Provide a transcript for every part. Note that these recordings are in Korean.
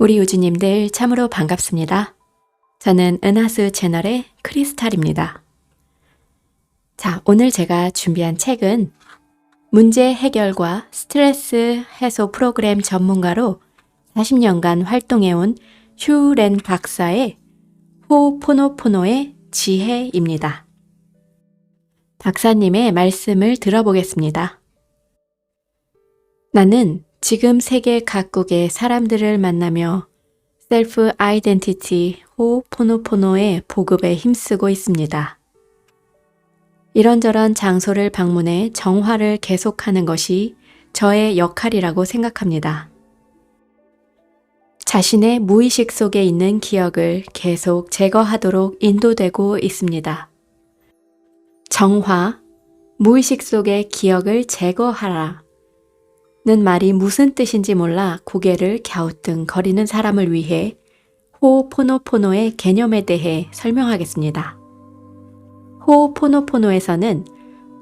우리 유지님들 참으로 반갑습니다. 저는 은하수 채널의 크리스탈입니다. 자, 오늘 제가 준비한 책은 문제 해결과 스트레스 해소 프로그램 전문가로 40년간 활동해온 휴 렌 박사의 호포노포노의 지혜입니다. 박사님의 말씀을 들어보겠습니다. 나는 지금 세계 각국의 사람들을 만나며 셀프 아이덴티티 호포노포노의 보급에 힘쓰고 있습니다. 이런저런 장소를 방문해 정화를 계속하는 것이 저의 역할이라고 생각합니다. 자신의 무의식 속에 있는 기억을 계속 제거하도록 인도되고 있습니다. 정화, 무의식 속의 기억을 제거하라 는 말이 무슨 뜻인지 몰라 고개를 갸우뚱거리는 사람을 위해 호포노포노의 개념에 대해 설명하겠습니다. 호포노포노에서는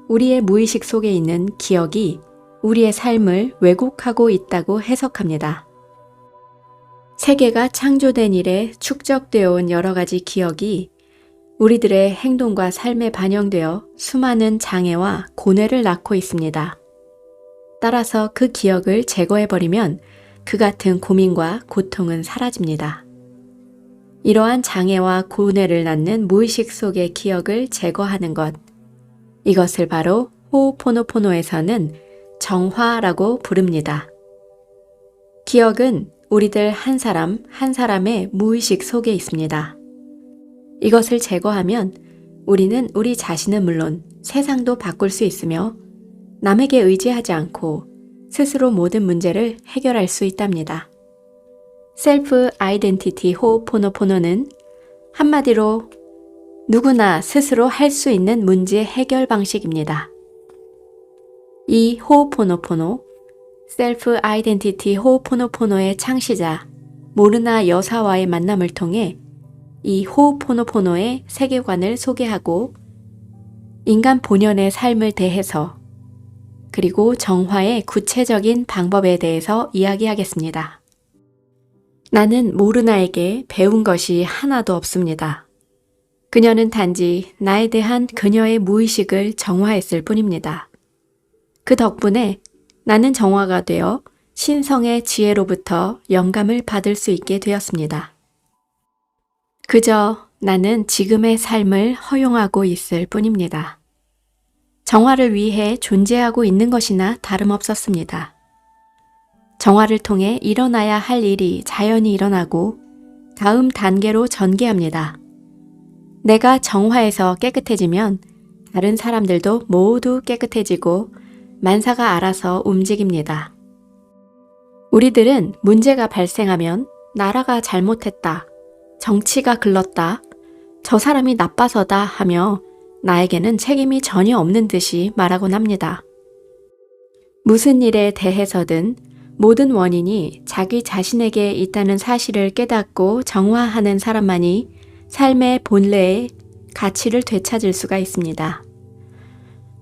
우리의 무의식 속에 있는 기억이 우리의 삶을 왜곡하고 있다고 해석합니다. 세계가 창조된 이래 축적되어 온 여러 가지 기억이 우리들의 행동과 삶에 반영되어 수많은 장애와 고뇌를 낳고 있습니다. 따라서 그 기억을 제거해버리면 그 같은 고민과 고통은 사라집니다. 이러한 장애와 고뇌를 낳는 무의식 속의 기억을 제거하는 것, 이것을 바로 호포노포노에서는 정화라고 부릅니다. 기억은 우리들 한 사람 한 사람의 무의식 속에 있습니다. 이것을 제거하면 우리는 우리 자신은 물론 세상도 바꿀 수 있으며 남에게 의지하지 않고 스스로 모든 문제를 해결할 수 있답니다. 셀프 아이덴티티 호포노포노는 한마디로 누구나 스스로 할 수 있는 문제 해결 방식입니다. 이 호포노포노, 셀프 아이덴티티 호포노포노의 창시자 모르나 여사와의 만남을 통해 이 호포노포노의 세계관을 소개하고 인간 본연의 삶을 대해서 그리고 정화의 구체적인 방법에 대해서 이야기하겠습니다. 나는 모르나에게 배운 것이 하나도 없습니다. 그녀는 단지 나에 대한 그녀의 무의식을 정화했을 뿐입니다. 그 덕분에 나는 정화가 되어 신성의 지혜로부터 영감을 받을 수 있게 되었습니다. 그저 나는 지금의 삶을 허용하고 있을 뿐입니다. 정화를 위해 존재하고 있는 것이나 다름없었습니다. 정화를 통해 일어나야 할 일이 자연히 일어나고 다음 단계로 전개합니다. 내가 정화해서 깨끗해지면 다른 사람들도 모두 깨끗해지고 만사가 알아서 움직입니다. 우리들은 문제가 발생하면 나라가 잘못했다, 정치가 글렀다, 저 사람이 나빠서다 하며 나에게는 책임이 전혀 없는 듯이 말하곤 합니다. 무슨 일에 대해서든 모든 원인이 자기 자신에게 있다는 사실을 깨닫고 정화하는 사람만이 삶의 본래의 가치를 되찾을 수가 있습니다.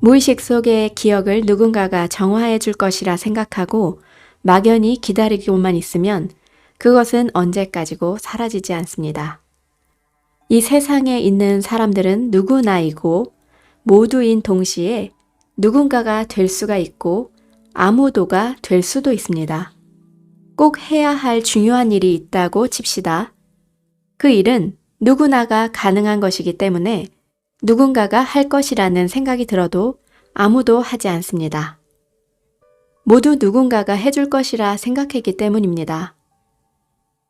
무의식 속의 기억을 누군가가 정화해 줄 것이라 생각하고 막연히 기다리고만 있으면 그것은 언제까지고 사라지지 않습니다. 이 세상에 있는 사람들은 누구나이고 모두인 동시에 누군가가 될 수가 있고 아무도가 될 수도 있습니다. 꼭 해야 할 중요한 일이 있다고 칩시다. 그 일은 누구나가 가능한 것이기 때문에 누군가가 할 것이라는 생각이 들어도 아무도 하지 않습니다. 모두 누군가가 해줄 것이라 생각했기 때문입니다.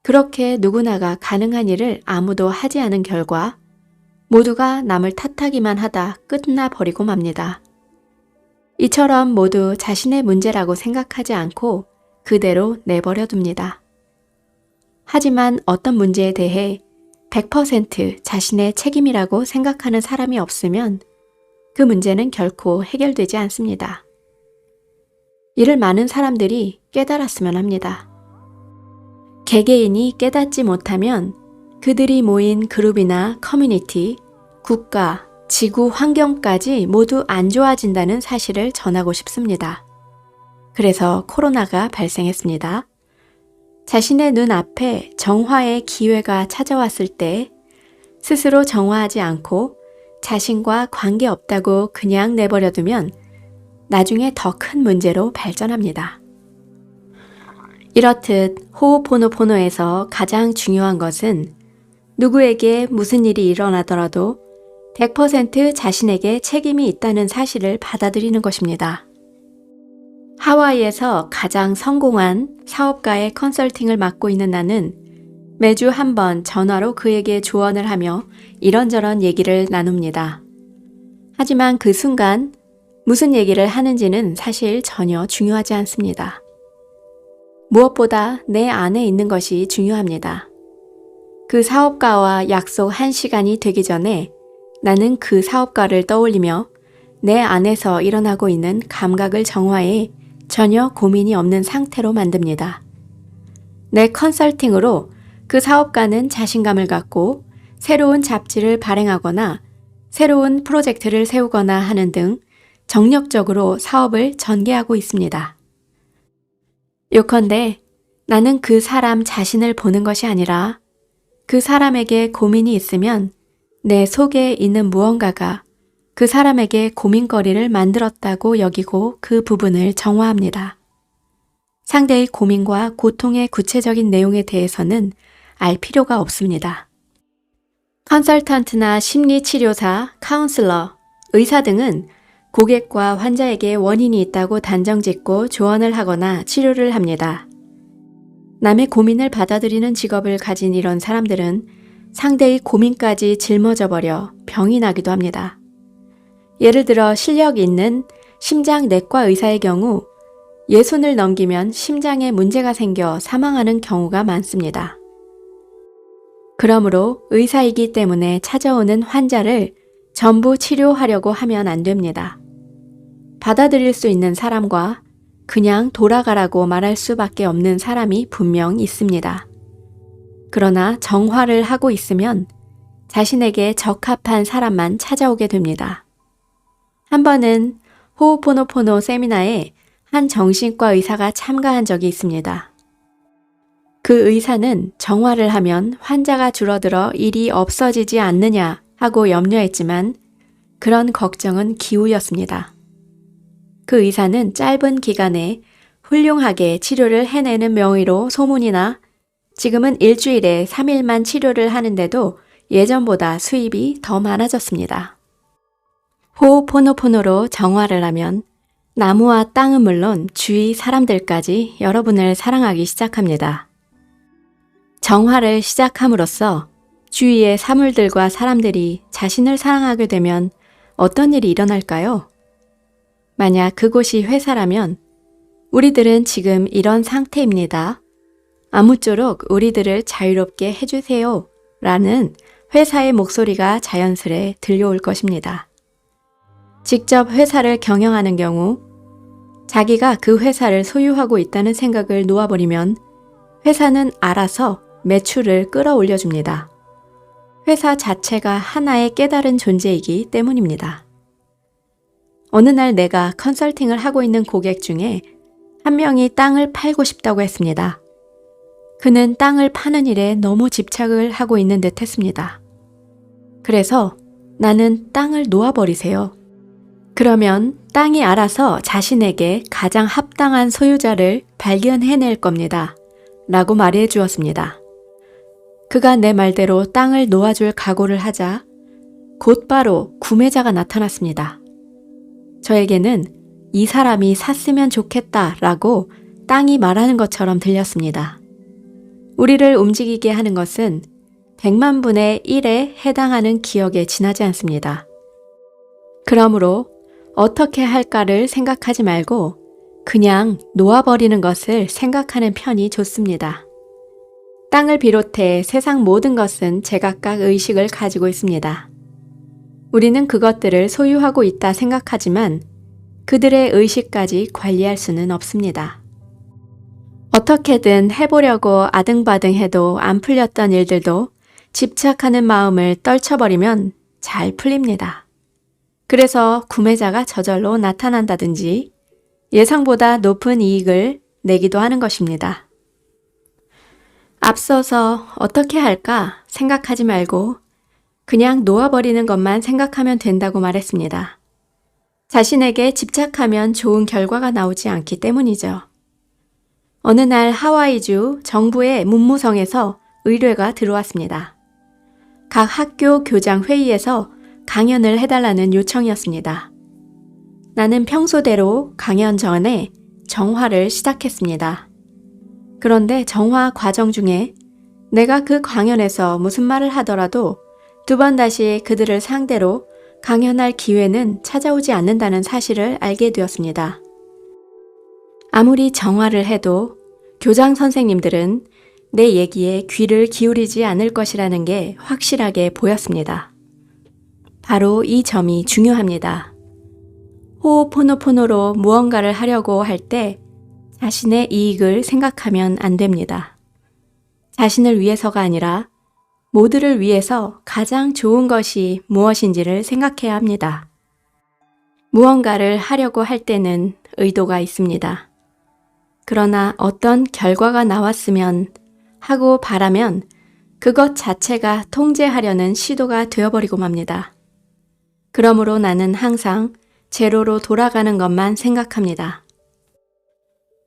그렇게 누구나가 가능한 일을 아무도 하지 않은 결과 모두가 남을 탓하기만 하다 끝나버리고 맙니다. 이처럼 모두 자신의 문제라고 생각하지 않고 그대로 내버려 둡니다. 하지만 어떤 문제에 대해 100% 자신의 책임이라고 생각하는 사람이 없으면 그 문제는 결코 해결되지 않습니다. 이를 많은 사람들이 깨달았으면 합니다. 개개인이 깨닫지 못하면 그들이 모인 그룹이나 커뮤니티, 국가, 지구 환경까지 모두 안 좋아진다는 사실을 전하고 싶습니다. 그래서 코로나가 발생했습니다. 자신의 눈앞에 정화의 기회가 찾아왔을 때 스스로 정화하지 않고 자신과 관계없다고 그냥 내버려두면 나중에 더 큰 문제로 발전합니다. 이렇듯 호오포노포노에서 가장 중요한 것은 누구에게 무슨 일이 일어나더라도 100% 자신에게 책임이 있다는 사실을 받아들이는 것입니다. 하와이에서 가장 성공한 사업가의 컨설팅을 맡고 있는 나는 매주 한 번 전화로 그에게 조언을 하며 이런저런 얘기를 나눕니다. 하지만 그 순간 무슨 얘기를 하는지는 사실 전혀 중요하지 않습니다. 무엇보다 내 안에 있는 것이 중요합니다. 그 사업가와 약속 1시간이 되기 전에 나는 그 사업가를 떠올리며 내 안에서 일어나고 있는 감각을 정화해 전혀 고민이 없는 상태로 만듭니다. 내 컨설팅으로 그 사업가는 자신감을 갖고 새로운 잡지를 발행하거나 새로운 프로젝트를 세우거나 하는 등 정력적으로 사업을 전개하고 있습니다. 요컨대 나는 그 사람 자신을 보는 것이 아니라 그 사람에게 고민이 있으면 내 속에 있는 무언가가 그 사람에게 고민거리를 만들었다고 여기고 그 부분을 정화합니다. 상대의 고민과 고통의 구체적인 내용에 대해서는 알 필요가 없습니다. 컨설턴트나 심리치료사, 카운슬러, 의사 등은 고객과 환자에게 원인이 있다고 단정짓고 조언을 하거나 치료를 합니다. 남의 고민을 받아들이는 직업을 가진 이런 사람들은 상대의 고민까지 짊어져버려 병이 나기도 합니다. 예를 들어 실력 있는 심장내과 의사의 경우 예순을 넘기면 심장에 문제가 생겨 사망하는 경우가 많습니다. 그러므로 의사이기 때문에 찾아오는 환자를 전부 치료하려고 하면 안 됩니다. 받아들일 수 있는 사람과 그냥 돌아가라고 말할 수밖에 없는 사람이 분명 있습니다. 그러나 정화를 하고 있으면 자신에게 적합한 사람만 찾아오게 됩니다. 한 번은 호오포노포노 세미나에 한 정신과 의사가 참가한 적이 있습니다. 그 의사는 정화를 하면 환자가 줄어들어 일이 없어지지 않느냐 하고 염려했지만 그런 걱정은 기우였습니다. 그 의사는 짧은 기간에 훌륭하게 치료를 해내는 명의로 소문이 나 지금은 일주일에 3일만 치료를 하는데도 예전보다 수입이 더 많아졌습니다. 호오포노포노로 정화를 하면 나무와 땅은 물론 주위 사람들까지 여러분을 사랑하기 시작합니다. 정화를 시작함으로써 주위의 사물들과 사람들이 자신을 사랑하게 되면 어떤 일이 일어날까요? 만약 그곳이 회사라면 우리들은 지금 이런 상태입니다. 아무쪼록 우리들을 자유롭게 해주세요 라는 회사의 목소리가 자연스레 들려올 것입니다. 직접 회사를 경영하는 경우 자기가 그 회사를 소유하고 있다는 생각을 놓아버리면 회사는 알아서 매출을 끌어올려줍니다. 회사 자체가 하나의 깨달은 존재이기 때문입니다. 어느 날 내가 컨설팅을 하고 있는 고객 중에 한 명이 땅을 팔고 싶다고 했습니다. 그는 땅을 파는 일에 너무 집착을 하고 있는 듯 했습니다. 그래서 나는 땅을 놓아버리세요. 그러면 땅이 알아서 자신에게 가장 합당한 소유자를 발견해낼 겁니다. 라고 말해 주었습니다. 그가 내 말대로 땅을 놓아줄 각오를 하자 곧바로 구매자가 나타났습니다. 저에게는 이 사람이 샀으면 좋겠다 라고 땅이 말하는 것처럼 들렸습니다. 우리를 움직이게 하는 것은 100만 분의 1에 해당하는 기억에 지나지 않습니다. 그러므로 어떻게 할까를 생각하지 말고 그냥 놓아버리는 것을 생각하는 편이 좋습니다. 땅을 비롯해 세상 모든 것은 제각각 의식을 가지고 있습니다. 우리는 그것들을 소유하고 있다 생각하지만 그들의 의식까지 관리할 수는 없습니다. 어떻게든 해보려고 아등바등해도 안 풀렸던 일들도 집착하는 마음을 떨쳐버리면 잘 풀립니다. 그래서 구매자가 저절로 나타난다든지 예상보다 높은 이익을 내기도 하는 것입니다. 앞서서 어떻게 할까 생각하지 말고 그냥 놓아버리는 것만 생각하면 된다고 말했습니다. 자신에게 집착하면 좋은 결과가 나오지 않기 때문이죠. 어느 날 하와이주 정부의 문무성에서 의뢰가 들어왔습니다. 각 학교 교장 회의에서 강연을 해달라는 요청이었습니다. 나는 평소대로 강연 전에 정화를 시작했습니다. 그런데 정화 과정 중에 내가 그 강연에서 무슨 말을 하더라도 두 번 다시 그들을 상대로 강연할 기회는 찾아오지 않는다는 사실을 알게 되었습니다. 아무리 정화를 해도 교장 선생님들은 내 얘기에 귀를 기울이지 않을 것이라는 게 확실하게 보였습니다. 바로 이 점이 중요합니다. 호오포노포노로 무언가를 하려고 할 때 자신의 이익을 생각하면 안 됩니다. 자신을 위해서가 아니라 모두를 위해서 가장 좋은 것이 무엇인지를 생각해야 합니다. 무언가를 하려고 할 때는 의도가 있습니다. 그러나 어떤 결과가 나왔으면 하고 바라면 그것 자체가 통제하려는 시도가 되어버리고 맙니다. 그러므로 나는 항상 제로로 돌아가는 것만 생각합니다.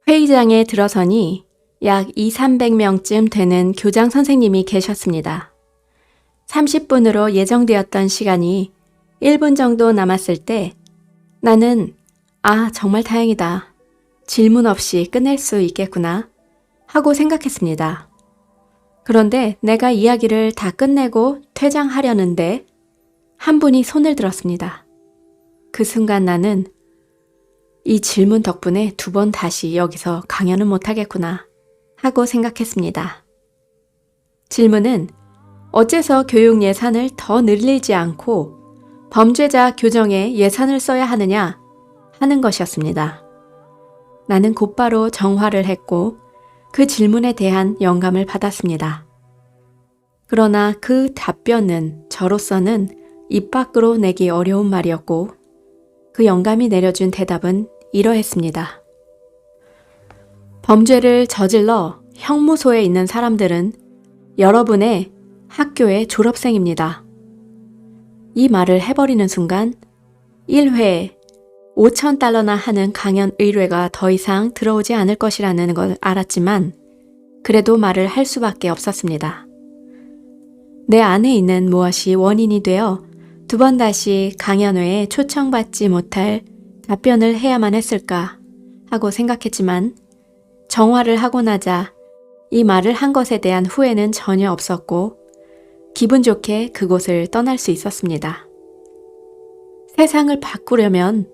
회의장에 들어서니 약 200~300명쯤 되는 교장 선생님이 계셨습니다. 30분으로 예정되었던 시간이 1분 정도 남았을 때 나는 정말 다행이다. 질문 없이 끝낼 수 있겠구나 하고 생각했습니다. 그런데 내가 이야기를 다 끝내고 퇴장하려는데 한 분이 손을 들었습니다. 그 순간 나는 이 질문 덕분에 2번 다시 여기서 강연은 못하겠구나 하고 생각했습니다. 질문은 어째서 교육 예산을 더 늘리지 않고 범죄자 교정에 예산을 써야 하느냐 하는 것이었습니다. 나는 곧바로 정화를 했고 그 질문에 대한 영감을 받았습니다. 그러나 그 답변은 저로서는 입 밖으로 내기 어려운 말이었고 그 영감이 내려준 대답은 이러했습니다. 범죄를 저질러 형무소에 있는 사람들은 여러분의 학교의 졸업생입니다. 이 말을 해버리는 순간 1회에 $5,000나 하는 강연 의뢰가 더 이상 들어오지 않을 것이라는 걸 알았지만 그래도 말을 할 수밖에 없었습니다. 내 안에 있는 무엇이 원인이 되어 2번 다시 강연회에 초청받지 못할 답변을 해야만 했을까 하고 생각했지만 정화를 하고 나자 이 말을 한 것에 대한 후회는 전혀 없었고 기분 좋게 그곳을 떠날 수 있었습니다. 세상을 바꾸려면,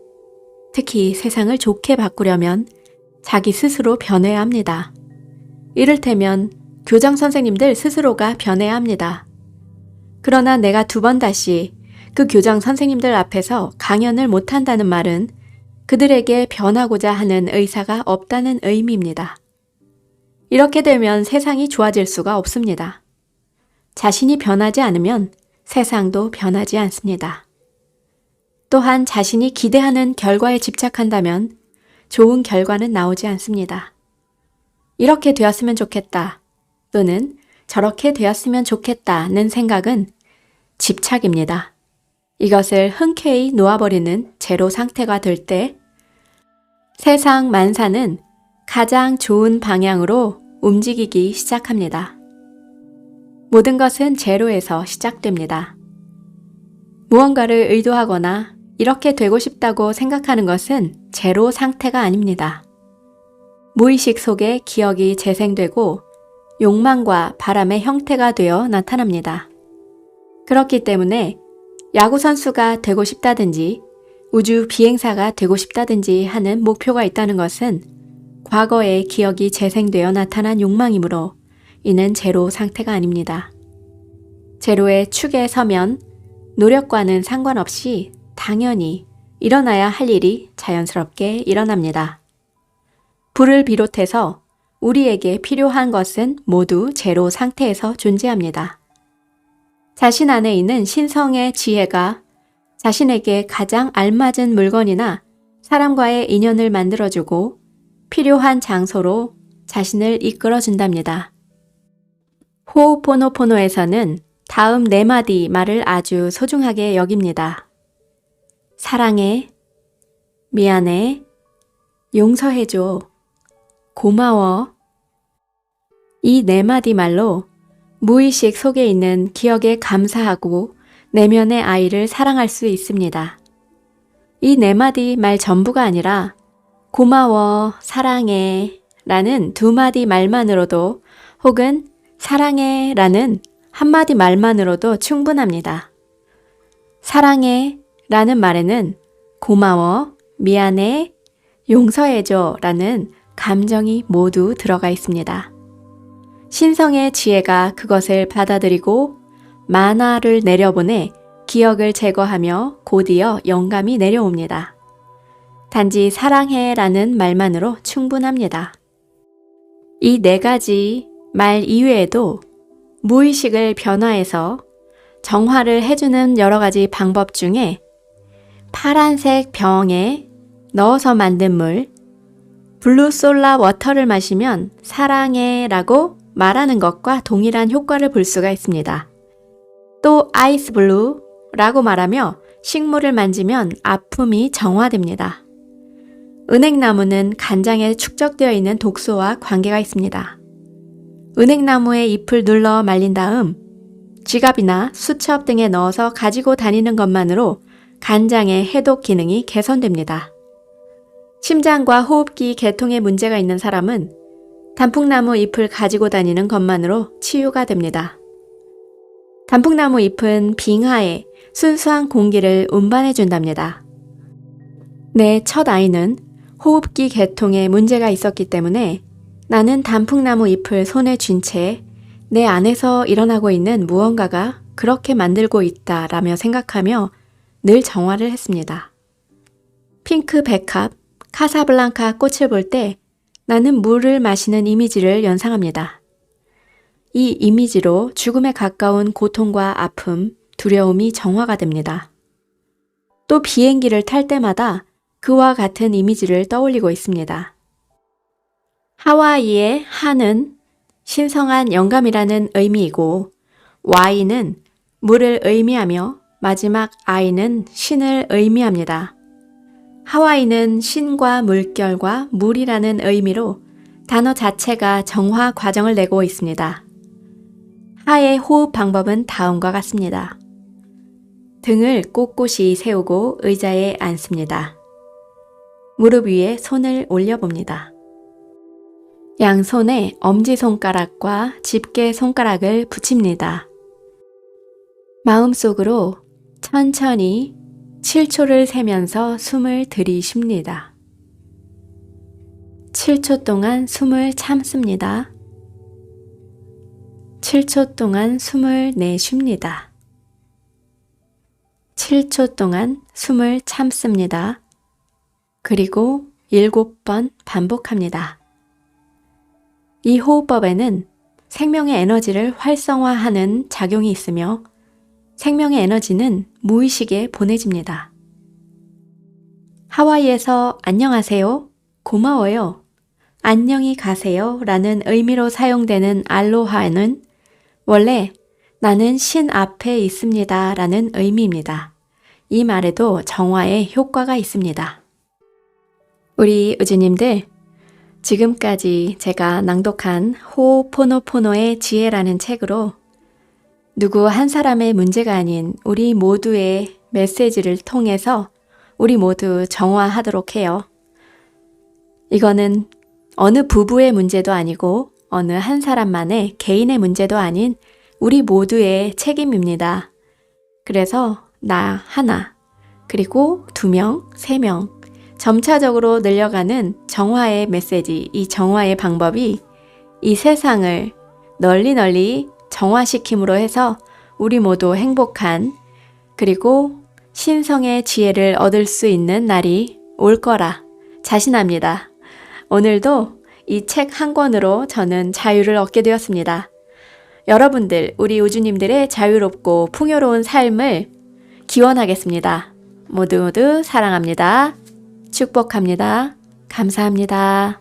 특히 세상을 좋게 바꾸려면 자기 스스로 변해야 합니다. 이를테면 교장 선생님들 스스로가 변해야 합니다. 그러나 내가 2번 다시 그 교장 선생님들 앞에서 강연을 못한다는 말은 그들에게 변하고자 하는 의사가 없다는 의미입니다. 이렇게 되면 세상이 좋아질 수가 없습니다. 자신이 변하지 않으면 세상도 변하지 않습니다. 또한 자신이 기대하는 결과에 집착한다면 좋은 결과는 나오지 않습니다. 이렇게 되었으면 좋겠다 또는 저렇게 되었으면 좋겠다는 생각은 집착입니다. 이것을 흔쾌히 놓아버리는 제로 상태가 될 때 세상 만사는 가장 좋은 방향으로 움직이기 시작합니다. 모든 것은 제로에서 시작됩니다. 무언가를 의도하거나 이렇게 되고 싶다고 생각하는 것은 제로 상태가 아닙니다. 무의식 속에 기억이 재생되고 욕망과 바람의 형태가 되어 나타납니다. 그렇기 때문에 야구선수가 되고 싶다든지 우주 비행사가 되고 싶다든지 하는 목표가 있다는 것은 과거의 기억이 재생되어 나타난 욕망이므로 이는 제로 상태가 아닙니다. 제로의 축에 서면 노력과는 상관없이 당연히 일어나야 할 일이 자연스럽게 일어납니다. 불을 비롯해서 우리에게 필요한 것은 모두 제로 상태에서 존재합니다. 자신 안에 있는 신성의 지혜가 자신에게 가장 알맞은 물건이나 사람과의 인연을 만들어주고 필요한 장소로 자신을 이끌어준답니다. 호오포노포노에서는 다음 4마디 말을 아주 소중하게 여깁니다. 사랑해, 미안해, 용서해줘, 고마워. 이 4마디 말로 무의식 속에 있는 기억에 감사하고 내면의 아이를 사랑할 수 있습니다. 이 4마디 말 전부가 아니라 고마워, 사랑해 라는 2마디 말만으로도 혹은 사랑해 라는 1마디 말만으로도 충분합니다. 사랑해 라는 말에는 고마워, 미안해, 용서해줘 라는 감정이 모두 들어가 있습니다. 신성의 지혜가 그것을 받아들이고 만화를 내려보내 기억을 제거하며 곧이어 영감이 내려옵니다. 단지 사랑해 라는 말만으로 충분합니다. 이 4가지 말 이외에도 무의식을 변화해서 정화를 해주는 여러 가지 방법 중에 파란색 병에 넣어서 만든 물, 블루 솔라 워터를 마시면 사랑해 라고 말하는 것과 동일한 효과를 볼 수가 있습니다. 또 아이스 블루 라고 말하며 식물을 만지면 아픔이 정화됩니다. 은행나무는 간장에 축적되어 있는 독소와 관계가 있습니다. 은행나무의 잎을 눌러 말린 다음 지갑이나 수첩 등에 넣어서 가지고 다니는 것만으로 간장의 해독 기능이 개선됩니다. 심장과 호흡기 계통에 문제가 있는 사람은 단풍나무 잎을 가지고 다니는 것만으로 치유가 됩니다. 단풍나무 잎은 빙하에 순수한 공기를 운반해 준답니다. 내 첫 아이는 호흡기 계통에 문제가 있었기 때문에 나는 단풍나무 잎을 손에 쥔 채 내 안에서 일어나고 있는 무언가가 그렇게 만들고 있다라며 생각하며 늘 정화를 했습니다. 핑크 백합, 카사블랑카 꽃을 볼 때 나는 물을 마시는 이미지를 연상합니다. 이 이미지로 죽음에 가까운 고통과 아픔, 두려움이 정화가 됩니다. 또 비행기를 탈 때마다 그와 같은 이미지를 떠올리고 있습니다. 하와이의 하는 신성한 영감이라는 의미이고 Y는 물을 의미하며 마지막 I는 신을 의미합니다. 하와이는 신과 물결과 물이라는 의미로 단어 자체가 정화 과정을 내고 있습니다. 하의 호흡 방법은 다음과 같습니다. 등을 꼿꼿이 세우고 의자에 앉습니다. 무릎 위에 손을 올려봅니다. 양손에 엄지손가락과 집게손가락을 붙입니다. 마음속으로 천천히 7초를 세면서 숨을 들이쉽니다. 7초 동안 숨을 참습니다. 7초 동안 숨을 내쉽니다. 7초 동안 숨을 참습니다. 그리고 7번 반복합니다. 이 호흡법에는 생명의 에너지를 활성화하는 작용이 있으며 생명의 에너지는 무의식에 보내집니다. 하와이에서 안녕하세요, 고마워요, 안녕히 가세요 라는 의미로 사용되는 알로하는 원래 나는 신 앞에 있습니다 라는 의미입니다. 이 말에도 정화의 효과가 있습니다. 우리 우주님들, 지금까지 제가 낭독한 호오포노포노의 지혜라는 책으로 누구 한 사람의 문제가 아닌 우리 모두의 메시지를 통해서 우리 모두 정화하도록 해요. 이거는 어느 부부의 문제도 아니고 어느 한 사람만의 개인의 문제도 아닌 우리 모두의 책임입니다. 그래서 나 하나, 그리고 2명, 3명, 점차적으로 늘려가는 정화의 메시지, 이 정화의 방법이 이 세상을 널리 정화시킴으로 해서 우리 모두 행복한 그리고 신성의 지혜를 얻을 수 있는 날이 올 거라 자신합니다. 오늘도 이 책 한 권으로 저는 자유를 얻게 되었습니다. 여러분들, 우리 우주님들의 자유롭고 풍요로운 삶을 기원하겠습니다. 모두 사랑합니다. 축복합니다. 감사합니다.